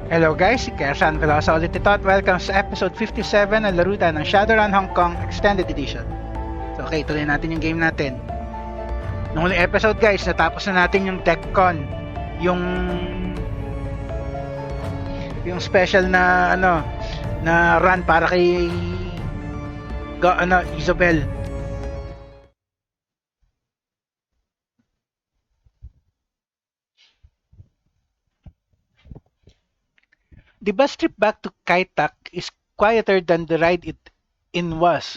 Hello guys, si Kersan Velosa ulit ito at welcome sa episode 57 ng larutan ng Shadowrun Hong Kong Extended Edition. So okay, tuloy natin yung game natin. Noong huling episode guys, natapos na natin yung TechCon. Yung special na na run para kay Isabel. The bus trip back to Kaitak is quieter than the ride in was.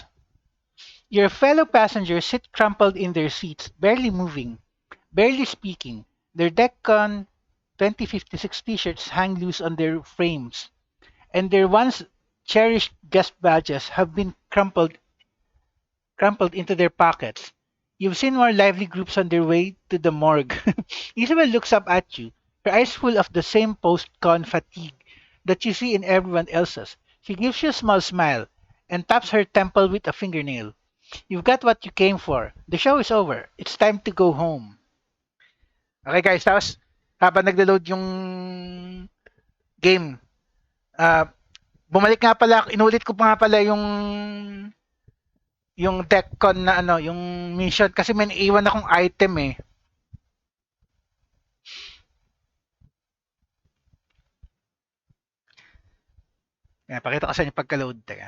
Your fellow passengers sit crumpled in their seats, barely moving, barely speaking. Their Deccan 2056 t-shirts hang loose on their frames, and their once cherished guest badges have been crumpled into their pockets. You've seen more lively groups on their way to the morgue. Isabel looks up at you, her eyes full of the same post-con fatigue that you see in everyone else's. She gives you a small smile and taps her temple with a fingernail. You've got what you came for. The show is over. It's time to go home. Okay guys, tapos habang naglo-load yung game, bumalik nga pala, inulit ko pa nga pala yung TechCon na yung mission kasi may naiwan akong item eh. Yan, pakita ko sa inyo pagka-load. Teka.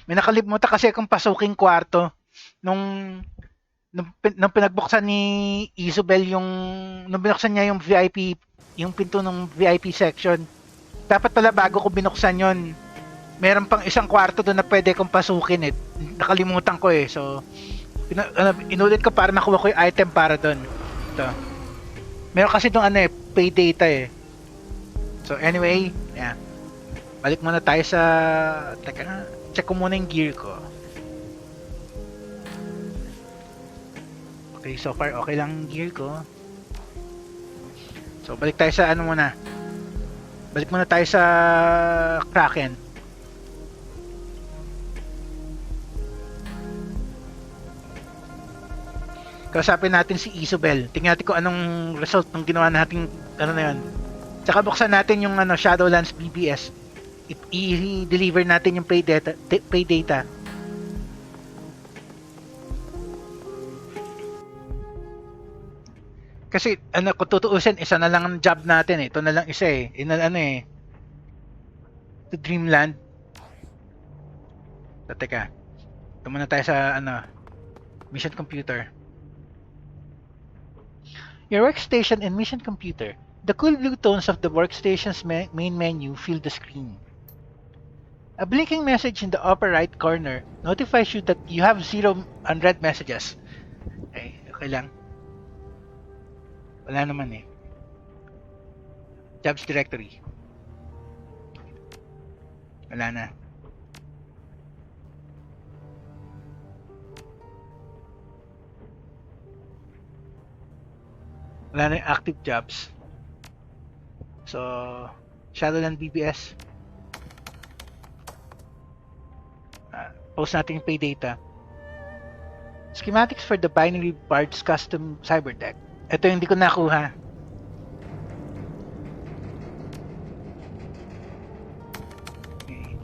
May nakalimutan kasi akong pasuking kwarto nung pinagbuksan ni Isabel nung binuksan niya yung VIP, yung pinto ng VIP section. Dapat pala bago ko binuksan yon, meron pang isang kwarto doon na pwede kong pasukin eh. Nakalimutan ko eh. So, inulit ko para nakuha ko yung item para doon. Ito. Meron kasi doon pay data eh. So, anyway, yeah. Balik muna tayo sa... Teka, check ko muna yung gear ko. Okay, so far okay lang yung gear ko. So, balik tayo sa muna. Balik muna tayo sa Kraken. Kausapin natin si Isabel. Tingnan natin kung anong result ng ginawa natin na yun. Tsaka buksan natin yung Shadowlands BBS. I-deliver natin yung pay data. Kasi kung tutuusin, isa na lang ang job natin eh. Ito na lang isa eh. To Dreamland. So, teka. Ito muna tayo sa mission computer. Your workstation and mission computer. The cool blue tones of the workstation's main menu fill the screen. A blinking message in the upper right corner notifies you that you have 0 unread messages. Okay lang. Wala naman eh. Jobs directory. Wala na. Wala na yung active jobs. So, Shadowland BBS. Post natin yung pay data. Schematics for the binary parts custom cyber deck. Ito yung hindi ko nakuha. Okay.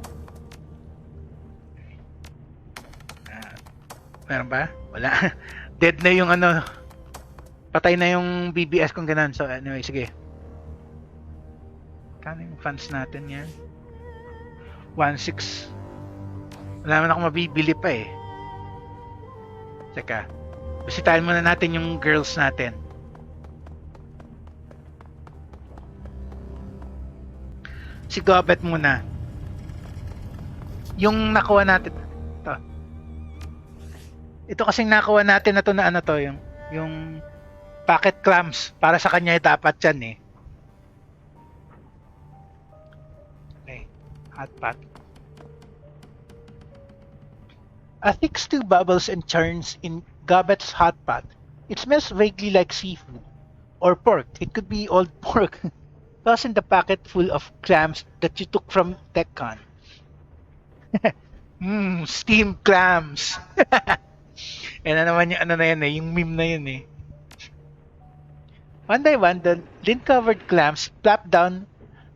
Meron ba? Wala. Dead na yung patay na yung BBS kung ganun. So anyway, sige. Kano yung funds natin yan? 1.6. Wala naman ako mabibili pa eh. Teka. Bisitahin muna natin yung girls natin. Si Gobet muna. Yung nakuha natin. Ito kasing nakuha natin na to yung pocket clamps. Para sa kanya dapat yan eh. Okay. Hot pot. A thick stew bubbles and churns in Gobet's hot pot. It smells vaguely like seafood. Or pork. It could be old pork. Toss in the packet full of clams that you took from TechCon. Steamed clams. And ano naman yung ano na yun eh, yung meme na yun eh. One by one, the lint-covered clams plop down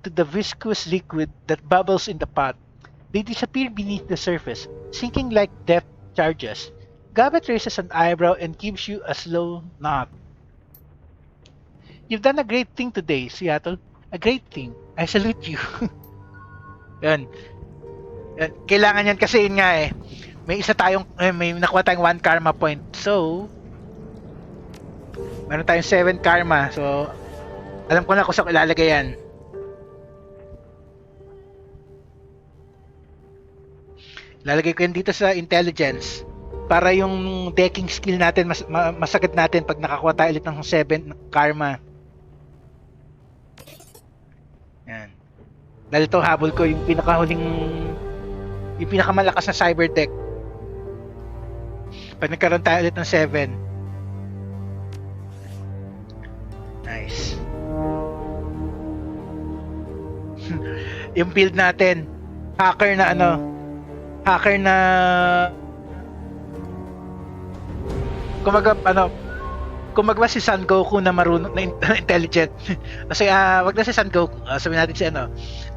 to the viscous liquid that bubbles in the pot. They disappear beneath the surface, sinking like depth charges. Gabbett raises an eyebrow and gives you a slow nod. You've done a great thing today, Seattle. A great thing. I salute you. Yan. Yan. Kailangan yan kasi yun nga eh. May nakuha tayong 1 karma point. So, meron tayong 7 karma. So, alam ko na kung saan ilalagay yan. Lalagay ko yan dito sa intelligence. Para yung decking skill natin, masagad natin pag nakakuha tayo ulit ng 7 karma. Yan. Dahil ito habol ko yung pinakamalakas na cyber deck. Pag nagkaroon tayo ulit ng 7. Nice. Yung build natin, hacker na kumbaga si Son Goku na marunong na intelligent. Kasi wag na si Son Goku, sabihin natin si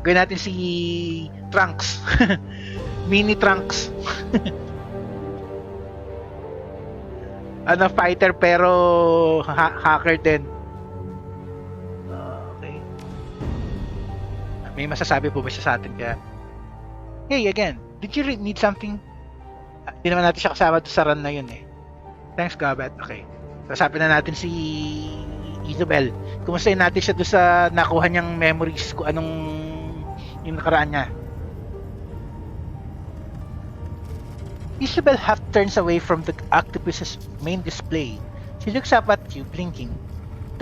gawin natin si Trunks. Mini Trunks. Fighter pero hacker din. Okay. May masasabi po ba siya sa atin kaya? Hey, again, did you need something? Hindi naman natin siya kasama sa run na yun eh. Thanks, Gabat. Okay. Kasapin na natin si Isabel. Kumustahin natin siya doon sa nakuha niyang memories kung anong yung nakaraan niya. Isabel half turns away from the octopus's main display. She looks up at you, blinking.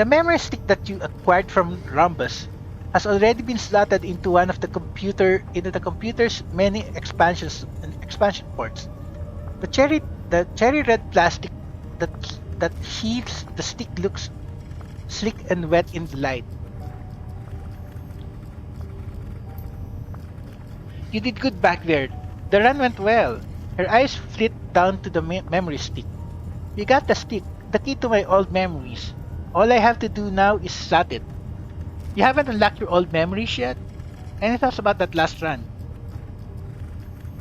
The memory stick that you acquired from Rhombus has already been slotted into the computer's many expansion ports. The cherry red plastic that heats the stick looks slick and wet in the light. You did good back there. The run went well. Her eyes flit down to the memory stick. You got the stick, the key to my old memories. All I have to do now is slot it. You haven't unlocked your old memories yet? Any thoughts about that last run?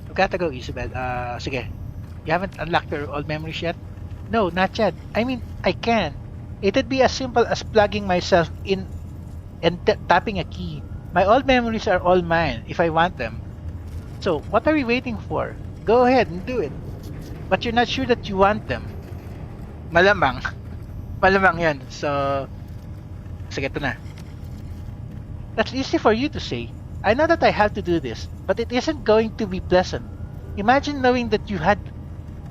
I've got to go, Isabel. Sige. You haven't unlocked your old memories yet? No, not yet. I mean, I can. It'd be as simple as plugging myself in and tapping a key. My old memories are all mine, if I want them. So, what are we waiting for? Go ahead and do it. But you're not sure that you want them. Malamang. Malamang yan. So, sige, ito na. That's easy for you to say. I know that I have to do this, but it isn't going to be pleasant. Imagine knowing that you had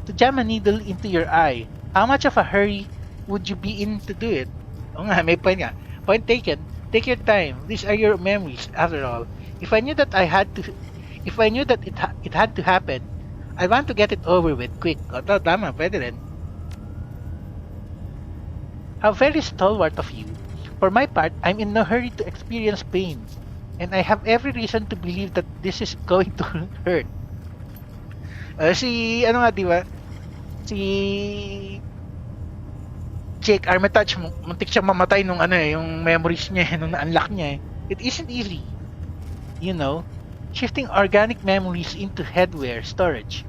to jam a needle into your eye. How much of a hurry would you be in to do it? Oh nga, may point nga. Point taken. Take your time. These are your memories, after all. If I knew that it had to happen, I want to get it over with quick. O, tama, pwede rin. How very stalwart of you. For my part, I'm in no hurry to experience pain, and I have every reason to believe that this is going to hurt. Di ba? Si Jake Armitage, muntik siya mamatay nung yung memories niya, nung na-unlock niya. It isn't easy. You know, shifting organic memories into headwear storage,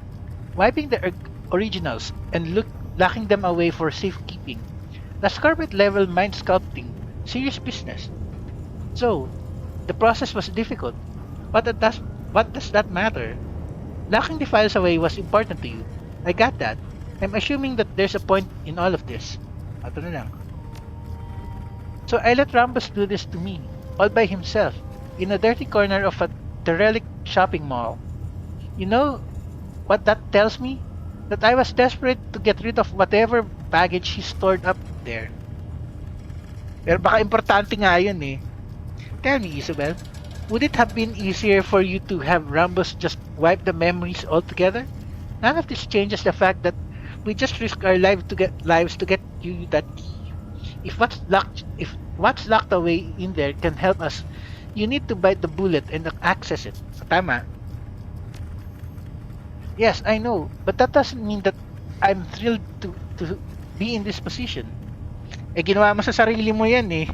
wiping the originals and locking them away for safekeeping. That's corporate level mind sculpting, serious business. So, the process was difficult, but what does that matter? Locking the files away was important to you. I got that. I'm assuming that there's a point in all of this. Ito na lang. So I let Rhombus do this to me, all by himself, in a dirty corner of a derelict shopping mall. You know what that tells me? That I was desperate to get rid of whatever baggage he stored up there. Pero baka importante nga yun eh. Tell me, Isabel, would it have been easier for you to have Rhombus just wipe the memories altogether? None of this changes the fact that we just risk our lives to get you that key. If what's locked away in there can help us, you need to bite the bullet and access it. Tama. Yes, I know, but that doesn't mean that I'm thrilled to be in this position. Eh, ginawa mo sa sarili mo yan eh.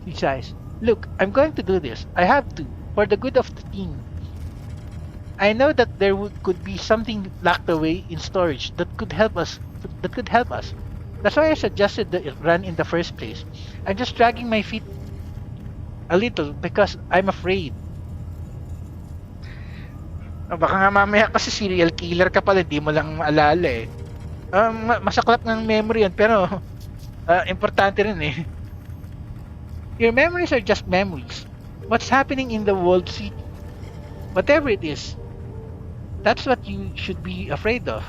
He sighs. Look, I'm going to do this. I have to, for the good of the team. I know that could be something locked away in storage that could help us. That could help us. That's why I suggested the run in the first place. I'm just dragging my feet a little because I'm afraid. Baka nga mamaya kasi serial killer ka pala, di mo lang maalala eh. Masaklap ng memory yan, pero importante rin eh. Your memories are just memories. What's happening in the world city, whatever it is, that's what you should be afraid of.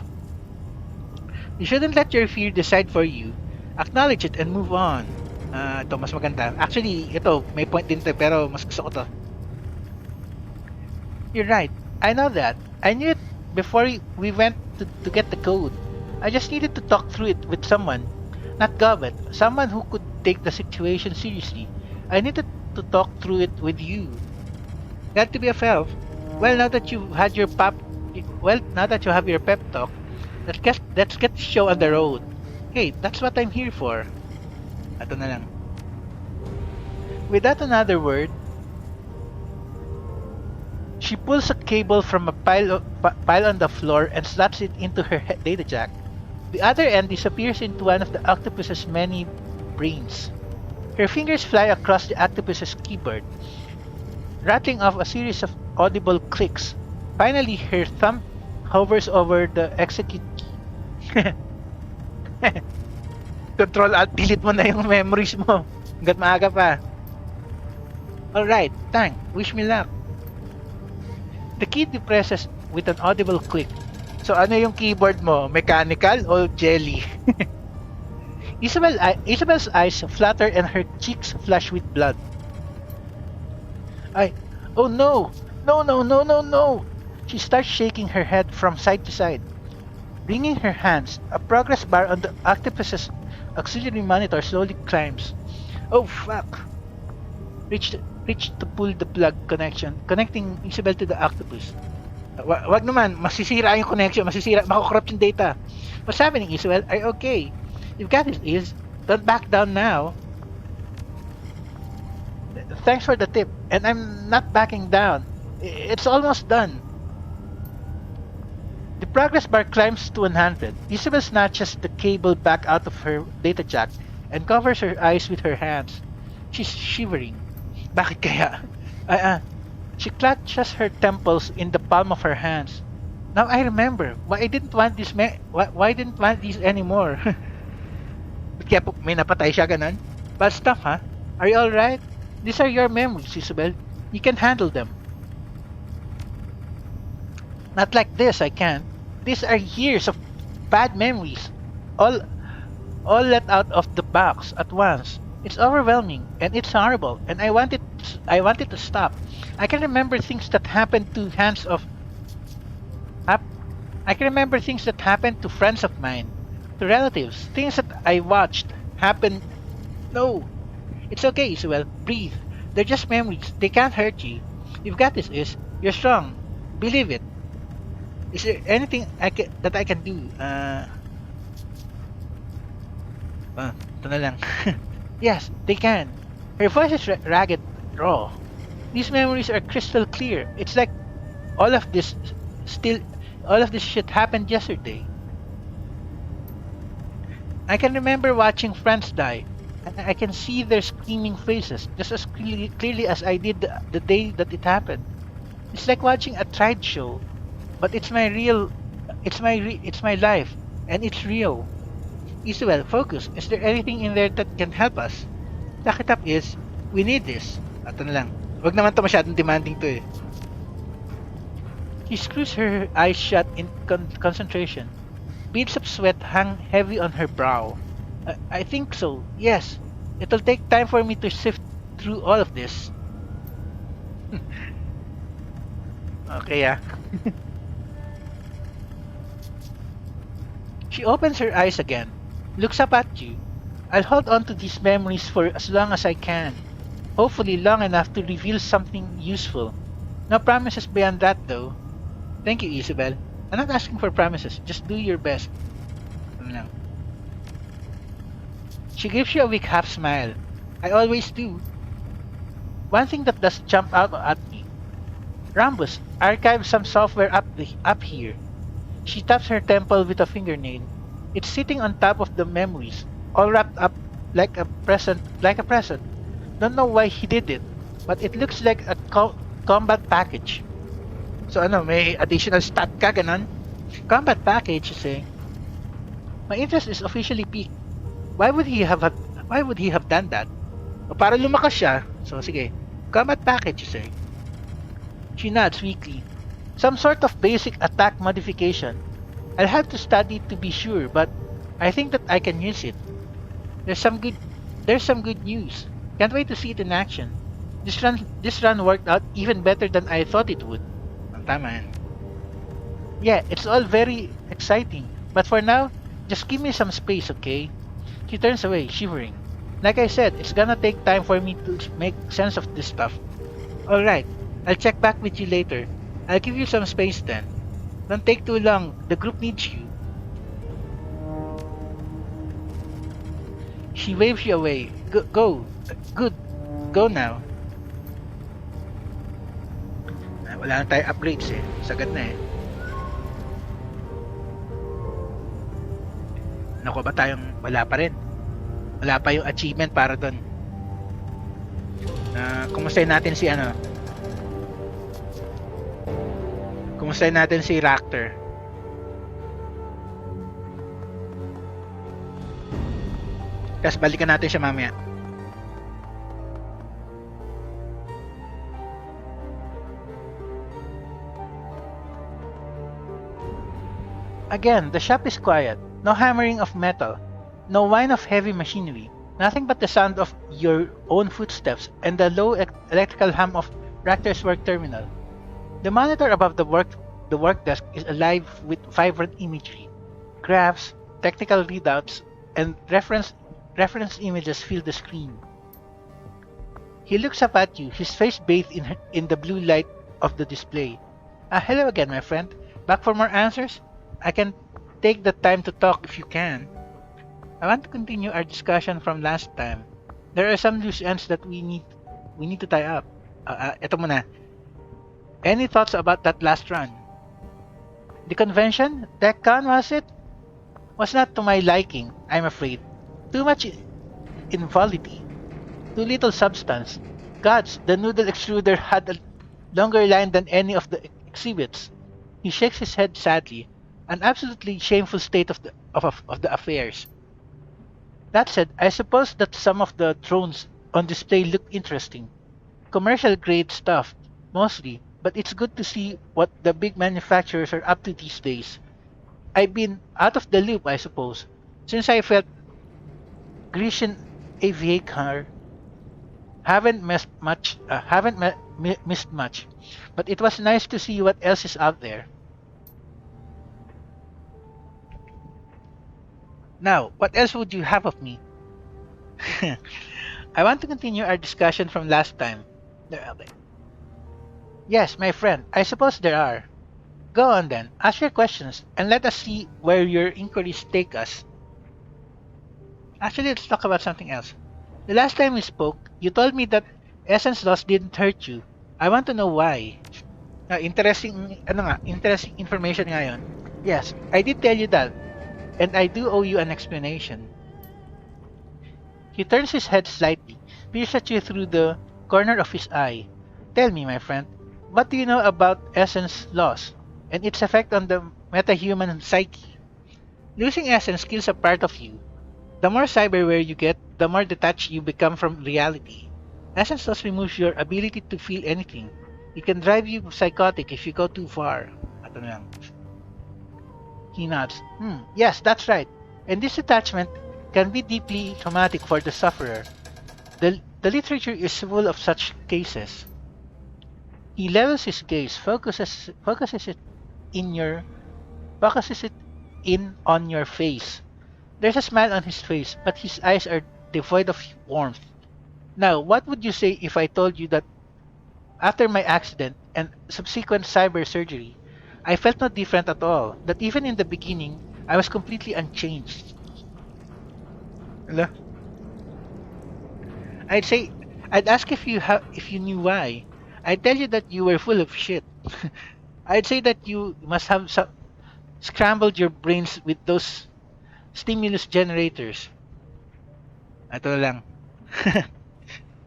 You shouldn't let your fear decide for you. Acknowledge it and move on. Ito, mas maganda. Actually, ito, may point din to, pero mas gusto ko to. You're right. I know that. I knew it before we went to get the code. I just needed to talk through it with someone. Not Gobbet. Someone who could take the situation seriously. I needed to talk through it with you. Glad to be of help. Well, now that you had your now that you have your pep talk, let's get the show on the road. Hey, that's what I'm here for. Ato na lang. Without another word, she pulls a cable from a pile on the floor and slots it into her data jack. The other end disappears into one of the octopus's many brains. Her fingers fly across the octopus's keyboard, rattling off a series of audible clicks. Finally, her thumb hovers over the execute key. Control Alt delete mo na yung memories mo. Hanggat maaga pa. Alright, Tang, wish me luck. The key depresses with an audible click. So ano yung keyboard mo? Mechanical o jelly? Isabel's eyes flutter and her cheeks flush with blood. Oh no! No! She starts shaking her head from side to side. Wringing her hands, a progress bar on the octopus's auxiliary monitor slowly climbs. Oh fuck! Reach to pull the plug connecting Isabel to the octopus. Wag naman, masisira yung connection, mako-corrupt yung data. What's happening, Isabel? Are you okay? You've got this, Is. Don't back down now. Thanks for the tip, and I'm not backing down. It's almost done. The progress bar climbs to 100. Isabel snatches the cable back out of her data jack and covers her eyes with her hands. She's shivering. Bakit kaya? She clutches her temples in the palm of her hands. Now I remember why I didn't want this why I didn't want these anymore. Kaya may napatay siya ganun? Bad stuff, huh? Are you alright? These are your memories, Isabel. You can handle them. Not like this, I can't. These are years of bad memories, all let out of the box at once. It's overwhelming and it's horrible, and I wanted to stop. I can remember things that happened to I can remember things that happened to friends of mine, to relatives, things that I watched happen. No, it's okay, Isabel. Breathe. They're just memories. They can't hurt you. You've got this, Is. You're strong. Believe it. Is there anything that I can do? Ito na lang. Yes, they can. Her voice is ragged, raw. These memories are crystal clear. It's like all of this shit happened yesterday. I can remember watching friends die. I can see their screaming faces just as clearly as I did the day that it happened. It's like watching a tried show, but it's my life, and it's real. Isabel, focus. Is there anything in there that can help us? Lock it up, Is. We need this. Ito na lang. Wag naman to masyadong demanding to eh. She screws her eyes shut in concentration. Beads of sweat hang heavy on her brow. I think so, yes. It'll take time for me to sift through all of this. Okay, ah. She opens her eyes again, looks up at you. I'll hold on to these memories for as long as I can. Hopefully long enough to reveal something useful. No promises beyond that though. Thank you, Isabel. I'm not asking for promises. Just do your best. Ano lang. She gives you a weak half smile. I always do. One thing that does jump out at me. Rhombus, archive some software up here. She taps her temple with a fingernail. It's sitting on top of the memories, all wrapped up like a present. Don't know why he did it, but it looks like a combat package. So ano, may additional stat ka, ganon? Combat package, you say. My interest is officially peaked. Why would he have why would he have done that? O para lumakas siya. So sige. Combat package, you say. She nods weakly. Some sort of basic attack modification. I'll have to study to be sure, but I think that I can use it. There's some good there's some good news. Can't wait to see it in action. This run worked out even better than I thought it would. Tama yan. Yeah, it's all very exciting. But for now, just give me some space, okay? She turns away, shivering. Like I said, it's gonna take time for me to make sense of this stuff. Alright, I'll check back with you later. I'll give you some space then. Don't take too long. The group needs you. She waves you away. Go. Good. Go now. Wala na tayo upgrades eh. Sagad na eh. Naku ba tayong wala pa rin? Wala pa yung achievement para doon. Kumustahin natin si ano? Kumustahin natin si Raptor? Tapos balikan natin siya mamaya. Again, the shop is quiet. No hammering of metal. No whine of heavy machinery. Nothing but the sound of your own footsteps and the low electrical hum of Raptor's work terminal. The monitor above the work desk is alive with vibrant imagery. Graphs, technical readouts, and reference images fill the screen. He looks up at you, his face bathed in the blue light of the display. Hello again, my friend. Back for more answers? I can take the time to talk if you can. I want to continue our discussion from last time. There are some loose ends that we need to tie up. Ito muna. Any thoughts about that last run? The convention? DECCON, was it? Was not to my liking, I'm afraid. Too much involity. Too little substance. Gods, the noodle extruder had a longer line than any of the exhibits. He shakes his head sadly. An absolutely shameful state of the affairs. That said, I suppose that some of the drones on display look interesting. Commercial grade stuff, mostly, but it's good to see what the big manufacturers are up to these days. I've been out of the loop, I suppose, since I felt Grecian aviator. Haven't missed much. Missed much, but it was nice to see what else is out there. Now, what else would you have of me? I want to continue our discussion from last time. Yes, my friend, I suppose there are. Go on then, ask your questions, and let us see where your inquiries take us. Actually, let's talk about something else. The last time we spoke, you told me that essence loss didn't hurt you. I want to know why. Interesting information ngayon. Yes, I did tell you that. And I do owe you an explanation. He turns his head slightly, peers at you through the corner of his eye. Tell me, my friend, what do you know about essence loss and its effect on the metahuman psyche? Losing essence kills a part of you. The more cyberware you get, the more detached you become from reality. Essence loss removes your ability to feel anything. It can drive you psychotic if you go too far. Ato na lang. He nods. Yes, that's right. And this attachment can be deeply traumatic for the sufferer. The literature is full of such cases. He levels his gaze, focuses it in on your face. There's a smile on his face, but his eyes are devoid of warmth. Now, what would you say if I told you that after my accident and subsequent cyber surgery, I felt no different at all, that even in the beginning, I was completely unchanged. Hala. I'd say, I'd ask if you knew why. I'd tell you that you were full of shit. I'd say that you must have scrambled your brains with those stimulus generators. Ito na lang.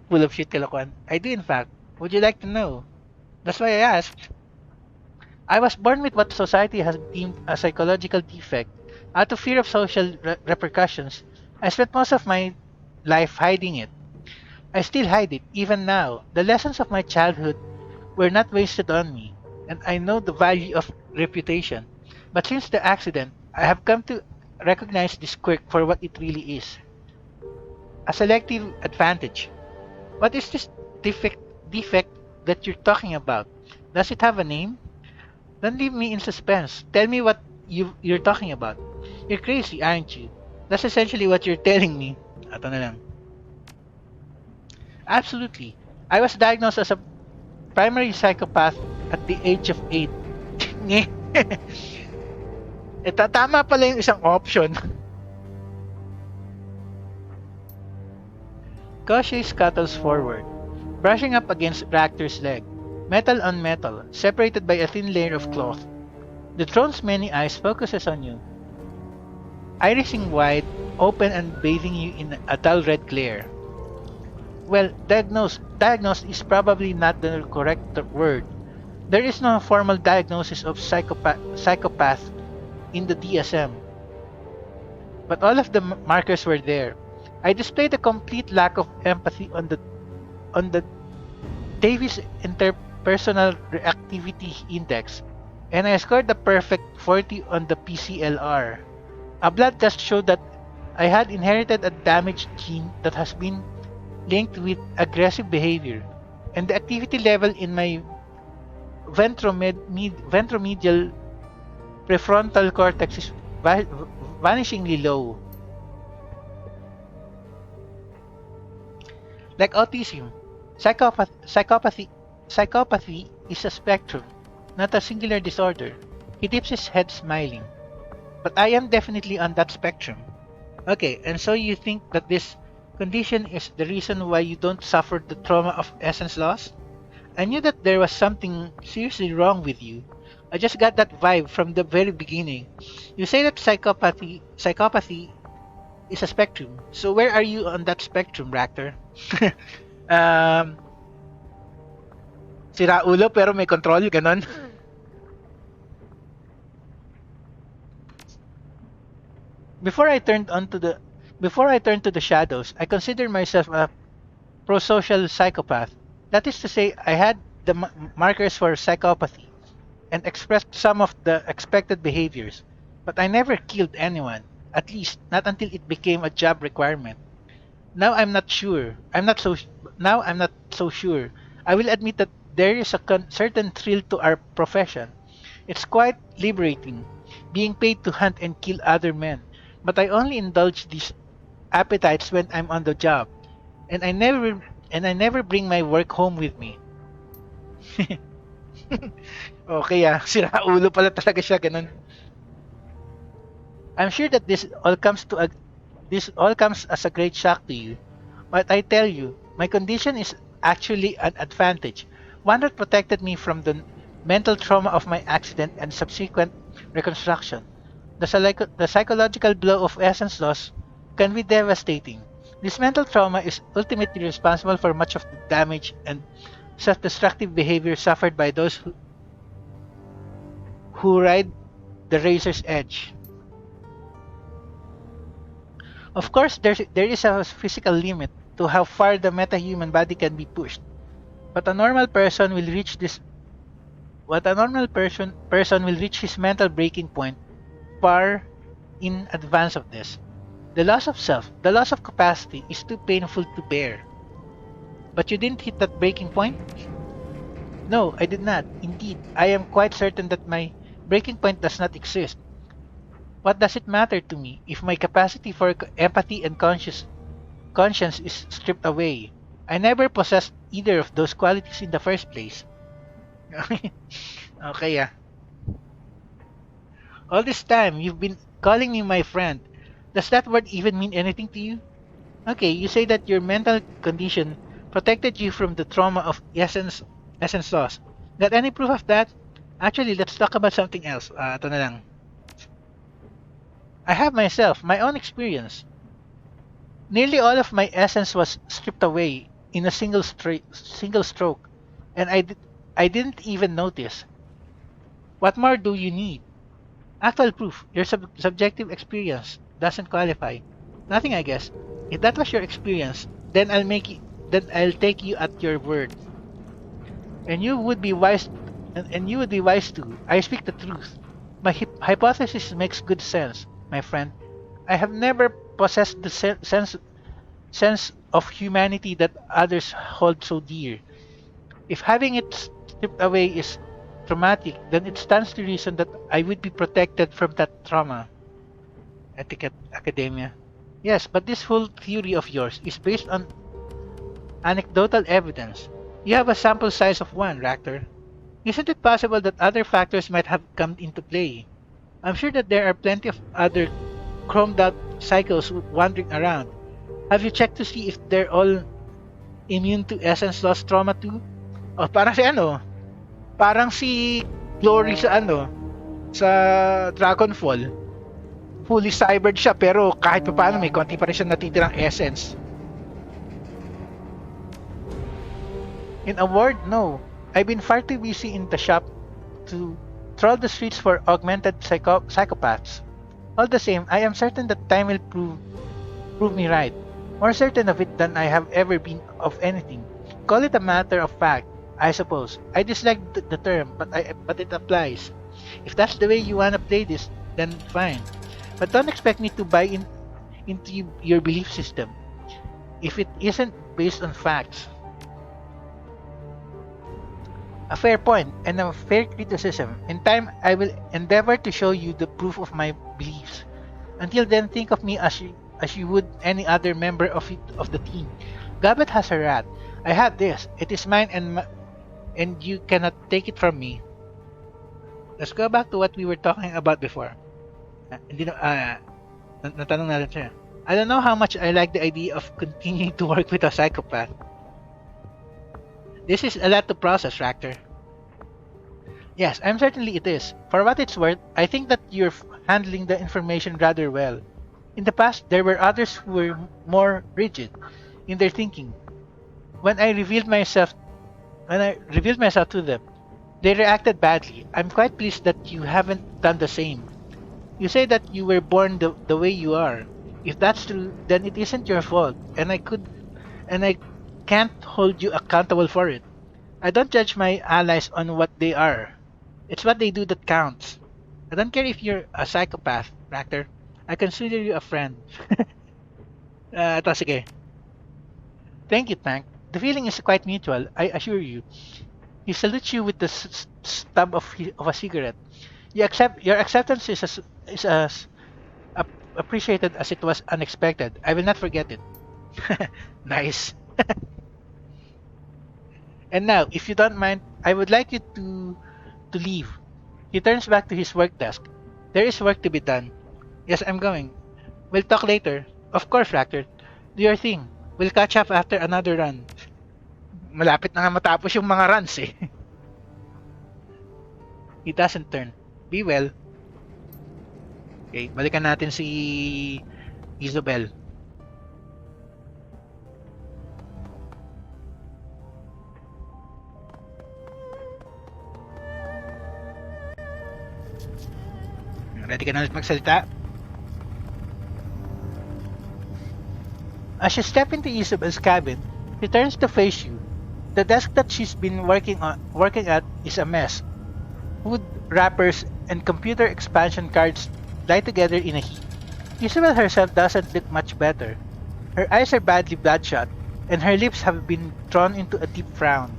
Full of shit kalokohan. I do in fact. Would you like to know? That's why I asked. I was born with what society has deemed a psychological defect. Out of fear of social repercussions, I spent most of my life hiding it. I still hide it, even now. The lessons of my childhood were not wasted on me, and I know the value of reputation. But since the accident, I have come to recognize this quirk for what it really is, a selective advantage. What is this defect, defect that you're talking about? Does it have a name? Don't leave me in suspense. Tell me what you're talking about. You're crazy, aren't you? That's essentially what you're telling me. Ato na lang. Absolutely. I was diagnosed as a primary psychopath at the age of 8. Nge. Tama pala yung isang option. Koshi scuttles forward, brushing up against Ractor's leg, metal on metal, separated by a thin layer of cloth. The throne's many eyes focuses on you, irising wide, open and bathing you in a dull red glare. Well, diagnosed is probably not the correct word. There is no formal diagnosis of psychopath in the DSM, but all of the markers were there. I displayed a complete lack of empathy on the Davis Interpersonal Reactivity Index, and I scored the perfect 40 on the PCLR. A blood test showed that I had inherited a damaged gene that has been linked with aggressive behavior, and the activity level in my ventromedial prefrontal cortex is vanishingly low. Like autism, psychopathy is a spectrum, not a singular disorder. He dips his head smiling. But I am definitely on that spectrum. Okay, and so you think that this condition is the reason why you don't suffer the trauma of essence loss? I knew that there was something seriously wrong with you. I just got that vibe from the very beginning. You say that psychopathy is a spectrum. So where are you on that spectrum, Ractor? um, Sira ulo pero may control, ganon. Before I turned onto the Before I turned to the shadows, I considered myself a prosocial psychopath. That is to say, I had the markers for psychopathy and expressed some of the expected behaviors, but I never killed anyone, at least not until it became a job requirement. Now I'm not sure. Now I'm not so sure. I will admit that there is a certain thrill to our profession. It's quite liberating, being paid to hunt and kill other men. But I only indulge these appetites when I'm on the job, and I never bring my work home with me. Okay sira ulo pala talaga siya ganun. I'm sure that this all comes as a great shock to you. But I tell you, my condition is actually an advantage, one that protected me from the mental trauma of my accident and subsequent reconstruction. The psychological blow of essence loss can be devastating. This mental trauma is ultimately responsible for much of the damage and self-destructive behavior suffered by those who ride the razor's edge. Of course, there is a physical limit to how far the metahuman body can be pushed, but a normal person will reach this. What a normal person will reach his mental breaking point far in advance of this. The loss of self, the loss of capacity is too painful to bear. But you didn't hit that breaking point? No, I did not. Indeed, I am quite certain that my breaking point does not exist. What does it matter to me if my capacity for empathy and conscience is stripped away? I never possessed either of those qualities in the first place. Okay All this time, you've been calling me my friend. Does that word even mean anything to you? Okay, you say that your mental condition protected you from the trauma of essence loss. Got any proof of that? Actually, let's talk about something else. Ito na lang. I have myself, my own experience. Nearly all of my essence was stripped away in a single stroke, and I didn't even notice. What more do you need? Actual proof. Your subjective experience doesn't qualify. Nothing, I guess. If that was your experience, then I'll take you at your word. And you would be wise and you would be wise too. I speak the truth. My hypothesis makes good sense, my friend. I have never possessed the sense of humanity that others hold so dear. If having it stripped away is traumatic, then it stands to reason that I would be protected from that trauma. Etiquette Academia. Yes, but this whole theory of yours is based on anecdotal evidence. You have a sample size of one, Ractor. Isn't it possible that other factors might have come into play? I'm sure that there are plenty of other chromed out cycles wandering around. Have you checked to see if they're all immune to essence loss trauma too? O parang si ano? Parang si Glory sa ano? Sa Dragonfall. Fully cybered siya pero kahit pa paano may konti pa rin siya natitirang essence. In a word, no. I've been far too busy in the shop to troll the streets for augmented psychopaths. All the same, I am certain that time will prove me right. More certain of it than I have ever been of anything. Call it a matter of fact, I suppose. I dislike the term, but it applies. If that's the way you wanna play this, then fine. But don't expect me to buy into your belief system if it isn't based on facts. A fair point and a fair criticism. In time, I will endeavor to show you the proof of my beliefs. Until then, think of me as you would any other member of the team. Gabbett has a rat. I have this. It is mine and you cannot take it from me. Let's go back to what we were talking about before. Natanong natin siya. I don't know how much I like the idea of continuing to work with a psychopath. This is a lot to process, Ractor. Yes, I'm certainly it is. For what it's worth, I think that you're handling the information rather well. In the past, there were others who were more rigid in their thinking. When I revealed myself to them, they reacted badly. I'm quite pleased that you haven't done the same. You say that you were born the way you are. If that's true, then it isn't your fault, and I can't hold you accountable for it. I don't judge my allies on what they are. It's what they do that counts. I don't care if you're a psychopath, Ractor. I consider you a friend. Ito, sige. Thank you, Tank. The feeling is quite mutual, I assure you. He salutes you with the stub of a cigarette. Your acceptance is as appreciated as it was unexpected. I will not forget it. Nice. And now, if you don't mind, I would like you to leave. He turns back to his work desk. There is work to be done. Yes, I'm going. We'll talk later. Of course, Ractor. Do your thing. We'll catch up after another run. Malapit na nga matapos yung mga runs eh. He doesn't turn. Be well. Okay, balikan natin si Isabel. Ready ka na ulit magsalita? As you step into Isabel's cabin, she turns to face you. The desk that she's been working at is a mess. Wood wrappers and computer expansion cards lie together in a heap. Isabel herself doesn't look much better. Her eyes are badly bloodshot, and her lips have been drawn into a deep frown.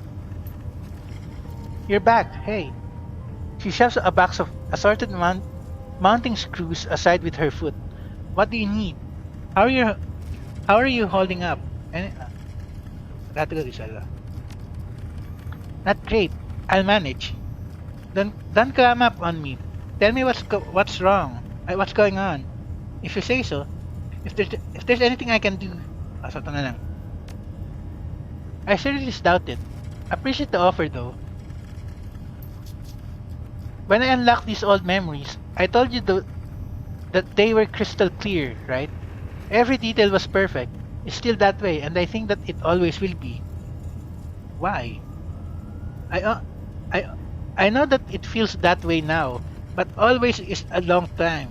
You're back, hey. She shoves a box of assorted mounting screws aside with her foot. What do you need? How are you holding up? Not great. I'll manage. Don't clam up on me. Tell me what's wrong. What's going on? If you say so, if there's anything I can do, so ito na lang. I seriously doubt it. Appreciate the offer though. When I unlocked these old memories, I told you that they were crystal clear, right? Every detail was perfect. It's still that way, and I think that it always will be. Why? I uh, I I know that it feels that way now, but always is a long time.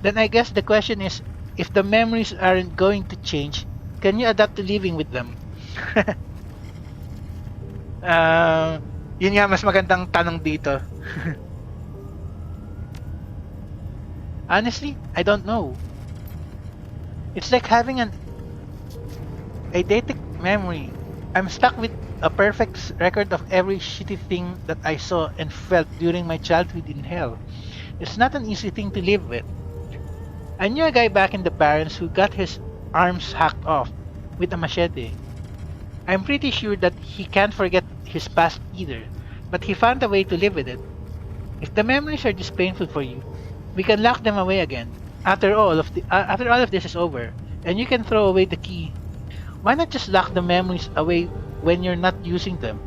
Then I guess the question is, if the memories aren't going to change, can you adapt to living with them? uh, Yun nga mas magandang tanong dito. Honestly, I don't know. It's like having an eidetic memory. I'm stuck with a perfect record of every shitty thing that I saw and felt during my childhood in hell. It's not an easy thing to live with. I knew a guy back in the Barrens who got his arms hacked off with a machete. I'm pretty sure that he can't forget his past either, but he found a way to live with it. If the memories are this painful for you, we can lock them away again. After all of this is over, and you can throw away the key. Why not just lock the memories away when you're not using them?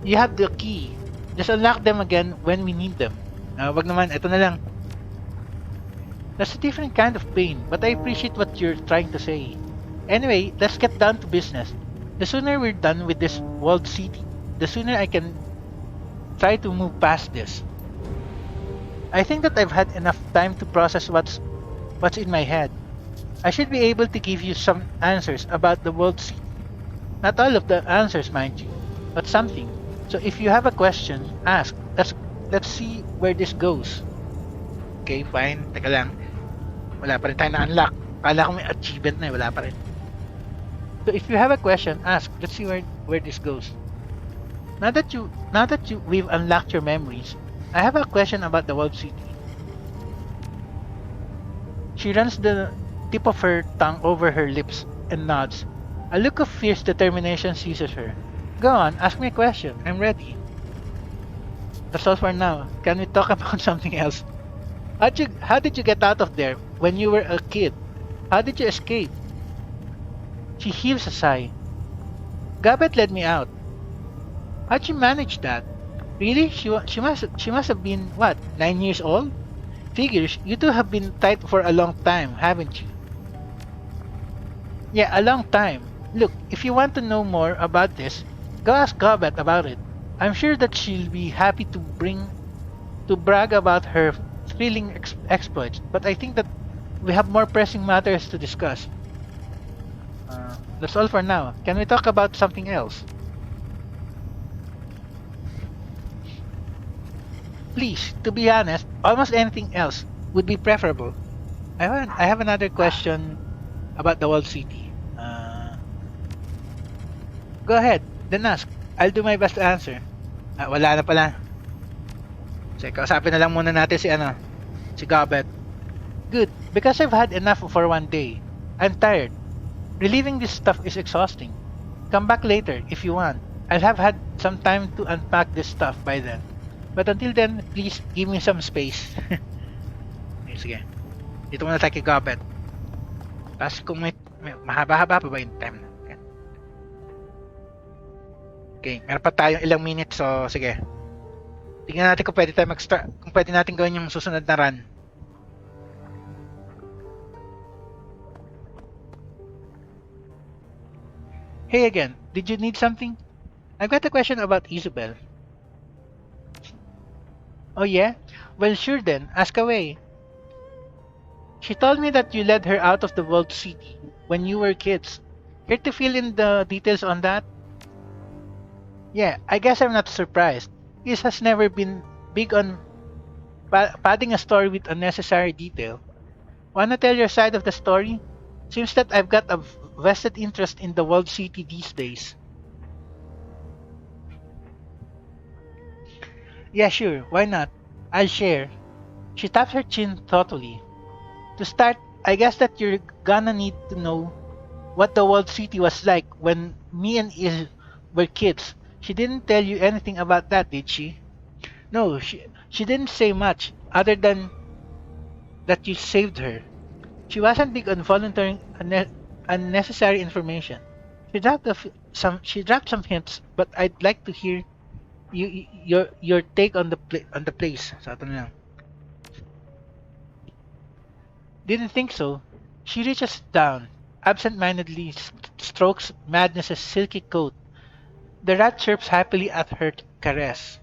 You have the key. Just unlock them again when we need them. Wag naman, ito na lang. That's a different kind of pain, but I appreciate what you're trying to say. Anyway, let's get down to business. The sooner we're done with this walled city, the sooner I can try to move past this. I think that I've had enough time to process what's in my head. I should be able to give you some answers about the world city. Not all of the answers, mind you, but something. So if you have a question, ask. Let's see where this goes. Okay, fine. Teka lang. Wala pa rin tayo na-unlock. Kala ko may achievement na wala pa rin. So if you have a question, ask. Let's see where this goes. Now that we've unlocked your memories, I have a question about the world city. She runs the tip of her tongue over her lips and nods. A look of fierce determination seizes her. Go on, ask me a question. I'm ready. That's all for now. Can we talk about something else? How did you get out of there when you were a kid? How did you escape? She heaves a sigh. Gabet led me out. How'd you manage that? Really? She must have been what, 9 years old? Figures, you two have been tight for a long time, haven't you? Yeah, a long time. Look, if you want to know more about this, go ask Gobet about it. I'm sure that she'll be happy to brag about her thrilling exploits, but I think that we have more pressing matters to discuss. That's all for now. Can we talk about something else? Please, to be honest, almost anything else would be preferable. I have another question about the walled city. Go ahead, then ask. I'll do my best to answer. Wala na pala. Sige, kausapin na lang muna natin si Gobet. Good, because I've had enough for one day. I'm tired. Reliving this stuff is exhausting. Come back later if you want. I'll have had some time to unpack this stuff by then. But until then, please give me some space. Sige. Dito muna tayo kay Gobet. Tapos kung may mahaba-haba pa ba yung time na? Okay, meron pa tayong ilang minutes, so sige. Tingnan natin kung pwede tayo mag-start, kung pwede natin gawin yung susunod na run. Hey again, did you need something? I've got a question about Isabel. Oh yeah? Well sure then, ask away. She told me that you led her out of the world city when you were kids. Care to fill in the details on that? Yeah, I guess I'm not surprised. Is has never been big on padding a story with unnecessary detail. Wanna tell your side of the story? Seems that I've got a vested interest in the world city these days. Yeah, sure, why not? I'll share. She taps her chin thoughtfully. To start, I guess that you're gonna need to know what the world city was like when me and Is were kids. She didn't tell you anything about that, did she? No, she didn't say much. other than that you saved her. She wasn't big on volunteering unnecessary information. She dropped some hints, but I'd like to hear your take on on the place. Sa atin lang. Didn't think so. She reaches down, absent-mindedly strokes Madness's silky coat. The rat chirps happily at her caress.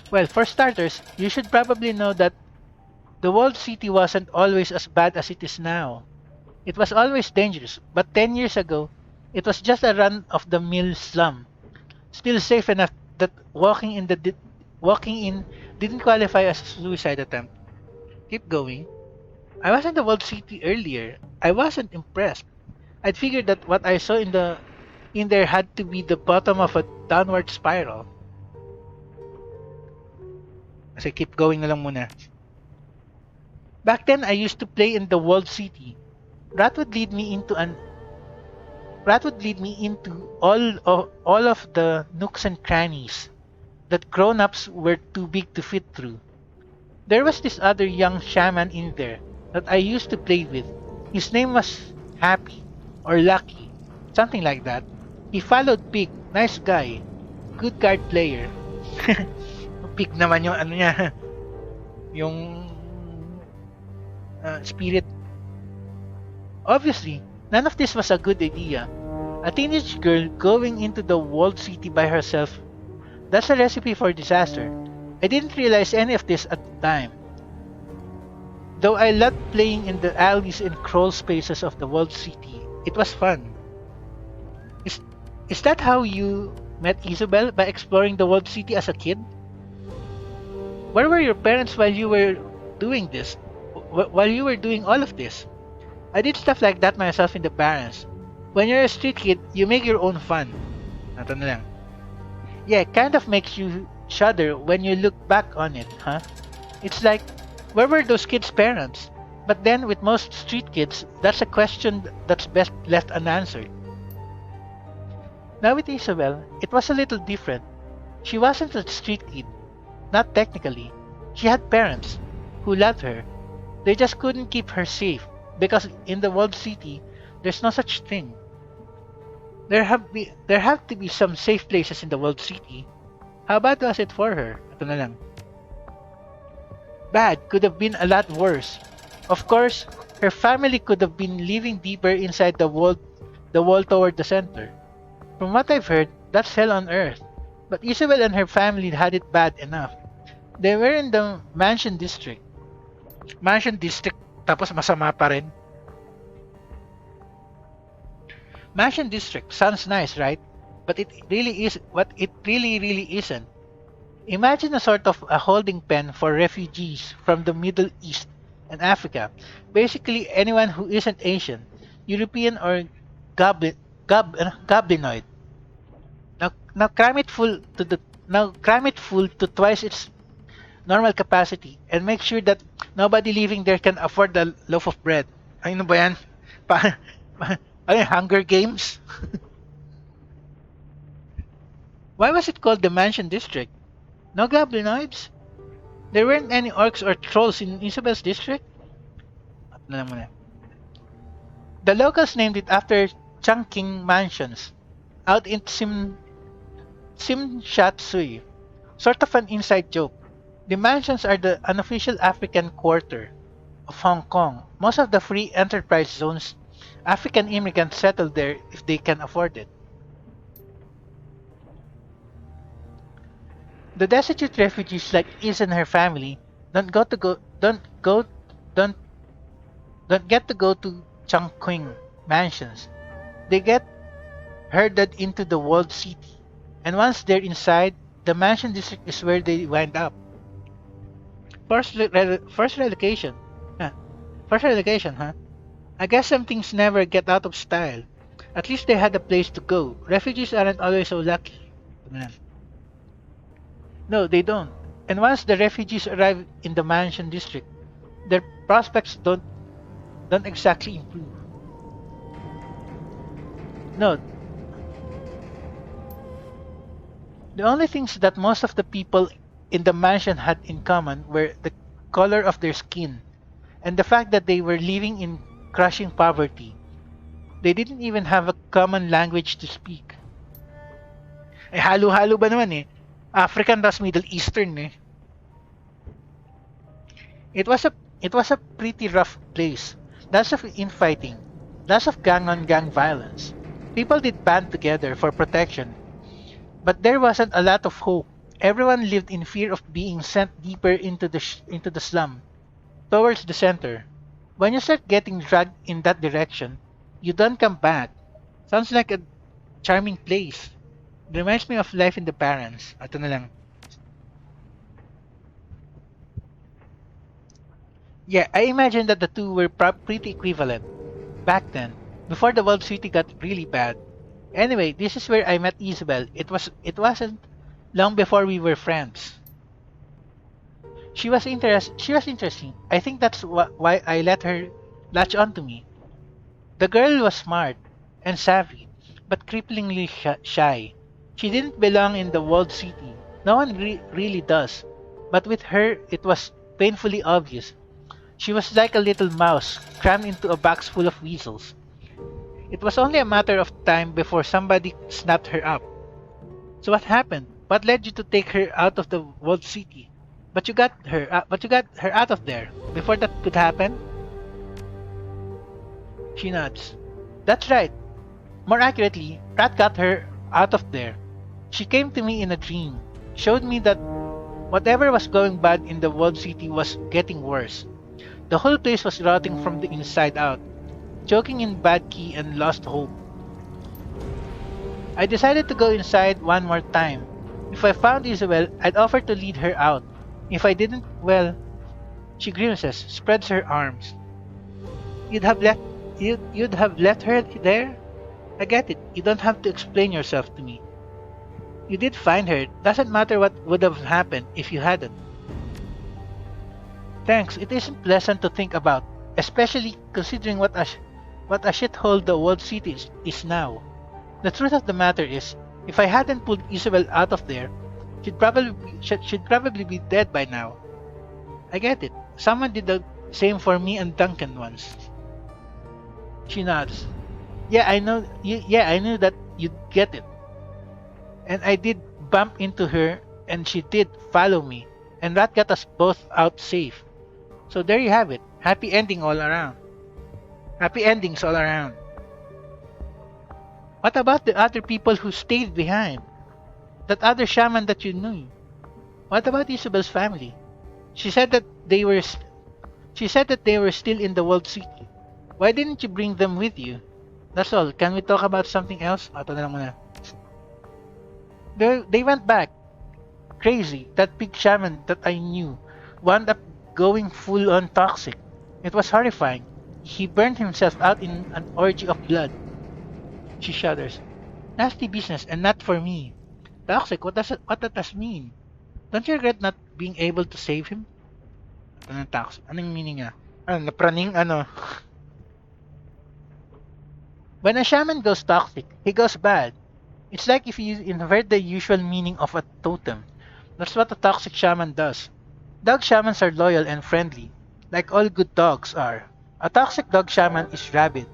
Well, for starters, you should probably know that the walled city wasn't always as bad as it is now. It was always dangerous, but 10 years ago, it was just a run-of-the-mill slum. Still safe enough that walking in didn't qualify as a suicide attempt. Keep going. I was in the walled city earlier. I wasn't impressed. I'd figured that what I saw in there had to be the bottom of a downward spiral. Kasi keep going na lang muna. Back then, I used to play in the walled city. Rat would lead me into an Rat would lead me into all of the nooks and crannies that grown-ups were too big to fit through. There was this other young shaman in there that I used to play with. His name was Happy or Lucky, something like that. He followed Pig, nice guy, good card player. Pig naman yung ano niya, yung spirit. Obviously, none of this was a good idea. A teenage girl going into the walled city by herself, that's a recipe for disaster. I didn't realize any of this at the time. Though I loved playing in the alleys and crawl spaces of the walled city, it was fun. Is that how you met Isabel, by exploring the walled city as a kid? Where were your parents while you were doing this? While you were doing all of this? I did stuff like that myself in the Barrens. When you're a street kid, you make your own fun. Ito na lang. Yeah, it kind of makes you shudder when you look back on it, huh? It's like, where were those kids' parents? But then, with most street kids, that's a question that's best left unanswered. Now with Isabel, it was a little different. She wasn't a street kid. Not technically. She had parents who loved her. They just couldn't keep her safe, because in the walled city, there's no such thing. There have to be some safe places in the walled city. How bad was it for her? Ito na lang. Bad could have been a lot worse. Of course, her family could have been living deeper inside the wall toward the center. From what I've heard, that's hell on earth. But Isabel and her family had it bad enough. They were in the Mansion District. Mansion District, tapos masama pa rin. Mansion District sounds nice, right? But it really really isn't. Imagine a sort of a holding pen for refugees from the Middle East and Africa. Basically anyone who isn't Asian, European, or goblinoid. Now cram it full to twice its normal capacity, and make sure that nobody living there can afford a loaf of bread. Ay, ano ba yan? Ay, Hunger Games? Why was it called the Mansion District? No goblinoids? There weren't any orcs or trolls in Isabel's district? Ano lang muna. The locals named it after Chungking Mansions out in Simshatsui. Sort of an inside joke. The mansions are the unofficial African quarter of Hong Kong. Most of the free enterprise zones, African immigrants settle there if they can afford it. The destitute refugees like Is and her family don't get to go to Chongqing mansions. They get herded into the walled city, and once they're inside, the mansion district is where they wind up. First relocation. First relocation, huh? I guess some things never get out of style. At least they had a place to go. Refugees aren't always so lucky. No, they don't. And once the refugees arrive in the mansion district, their prospects don't exactly improve. No. The only things that most of the people in the mansion had in common were the color of their skin and the fact that they were living in crushing poverty. They didn't even have a common language to speak. Eh, halo-halo ba naman eh? African tas Middle Eastern eh. It was a pretty rough place. Lots of infighting, lots of gang-on-gang violence. People did band together for protection, but there wasn't a lot of hope. Everyone lived in fear of being sent deeper into the slum, towards the center. When you start getting dragged in that direction, you don't come back. Sounds like a charming place. Reminds me of life in the Barrens. Ito na lang. Yeah, I imagine that the two were pretty equivalent back then, before the world city got really bad. Anyway, this is where I met Isabel. It wasn't long before we were friends. She was interesting. I think that's why I let her latch onto me. The girl was smart and savvy, but cripplingly shy. She didn't belong in the walled city. No one really does. But with her, it was painfully obvious. She was like a little mouse crammed into a box full of weasels. It was only a matter of time before somebody snapped her up. So what happened? What led you to take her out of the walled city? But you got her out of there before that could happen? She nods. That's right. More accurately, Rat got her out of there. She came to me in a dream, showed me that whatever was going bad in the walled city was getting worse. The whole place was rotting from the inside out, choking in bad key and lost hope. I decided to go inside one more time. If I found Isabel, I'd offer to lead her out. If I didn't, well, she grimaces, spreads her arms. You'd have left you'd have left her there? I get it. You don't have to explain yourself to me. You did find her. Doesn't matter what would have happened if you hadn't. Thanks. It isn't pleasant to think about, especially considering what a shithole the world city is now. The truth of the matter is, if I hadn't pulled Isabel out of there, she'd probably be dead by now. I get it. Someone did the same for me and Duncan once. She nods. Yeah, I know. Yeah, I knew that you'd get it. And I did bump into her, and she did follow me, and that got us both out safe. So there you have it. Happy ending all around. Happy endings all around. What about the other people who stayed behind? That other shaman that you knew? What about Isabel's family? She said that they were she said that they were still in the world city. Why didn't you bring them with you? That's all. Can we talk about something else? Ito na lang muna. They went back. Crazy. That big shaman that I knew wound up going full on toxic. It was horrifying. He burned himself out in an orgy of blood. She shudders. Nasty business and not for me. Toxic? What does that mean? Don't you regret not being able to save him? Ano toxic? Anong meaning niya? Ano, napraning ano? When a shaman goes toxic, he goes bad. It's like if you invert the usual meaning of a totem. That's what a toxic shaman does. Dog shamans are loyal and friendly, like all good dogs are. A toxic dog shaman is rabid.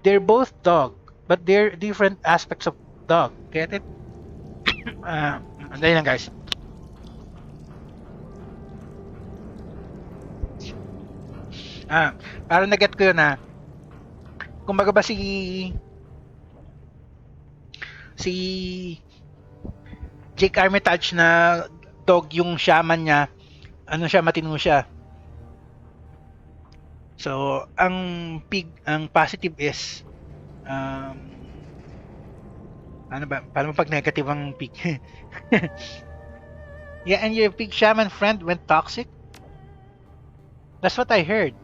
They're both dog, but they're different aspects of dog. Get it? Anday lang guys. Parang na-get ko yun kumbaga ba si Jake Armitage na dog yung shaman niya, ano siya, matino siya. So, ang positive is ano ba? Paano pag negative ang pig? Yeah, and your pig shaman friend went toxic? That's what I heard.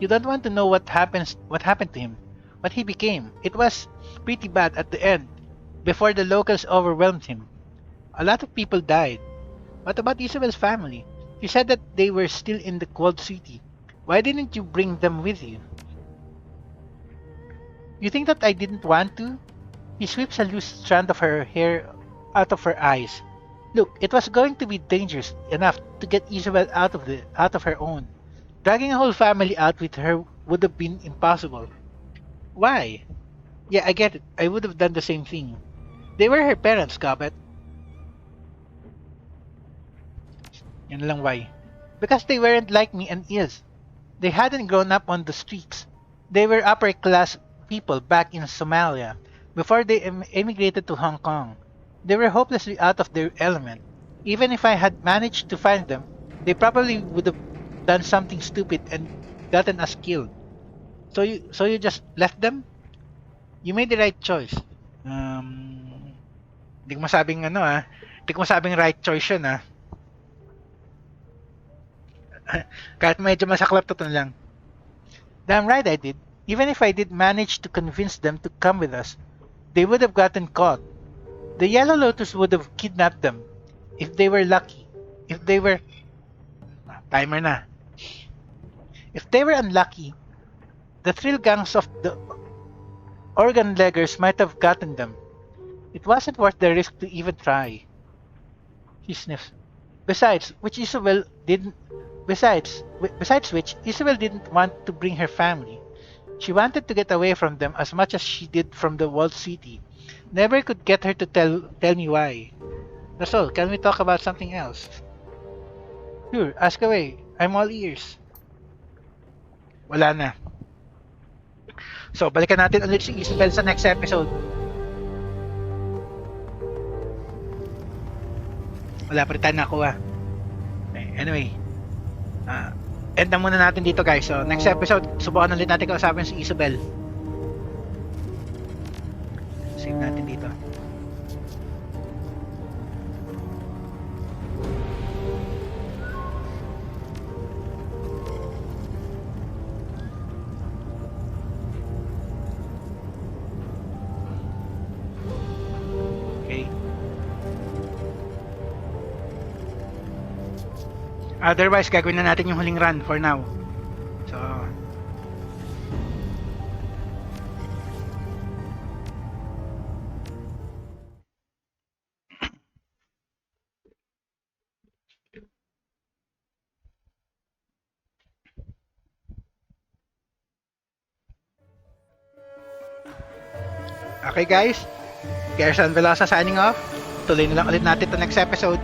You don't want to know what happened to him. What he became. It was pretty bad at the end, before the locals overwhelmed him. A lot of people died. What about Isabel's family? You said that they were still in the cold city. Why didn't you bring them with you? You think that I didn't want to? He sweeps a loose strand of her hair out of her eyes. Look, it was going to be dangerous enough to get Isabel out of her own. Dragging a whole family out with her would have been impossible. Why? Yeah, I get it. I would have done the same thing. They were her parents, Gabet. Yan lang why. Because they weren't like me and is. They hadn't grown up on the streets. They were upper class people back in Somalia before they emigrated to Hong Kong. They were hopelessly out of their element. Even if I had managed to find them, they probably would have done something stupid and gotten us killed. So you just left them? You made the right choice. Um, Hindi ko masabing ano Hindi ko masabing right choice yun Kahit medyo masaklap to lang. Damn right I did. Even if I did manage to convince them to come with us, they would have gotten caught. The Yellow Lotus would have kidnapped them. If they were lucky. If they were... Timer na. If they were unlucky, the thrill gangs of the organ leggers might have gotten them. It wasn't worth the risk to even try. He sniffs. Besides which, Isabel didn't. Besides which, Isabel didn't want to bring her family. She wanted to get away from them as much as she did from the walled city. Never could get her to tell me why. That's all. Can we talk about something else? Sure, ask away. I'm all ears. Wala na. So, balikan natin ulit si Isabel sa next episode. Wala pa rin tayo nakuha. Okay, anyway. End na muna natin dito guys. So, next episode, subukan ulit natin kausapin si Isabel. Save natin dito. Okay. Otherwise, gagawin na natin yung huling run for now. So, okay guys, Gerson Velosa signing off. Tuloy na lang ulit natin to next episode.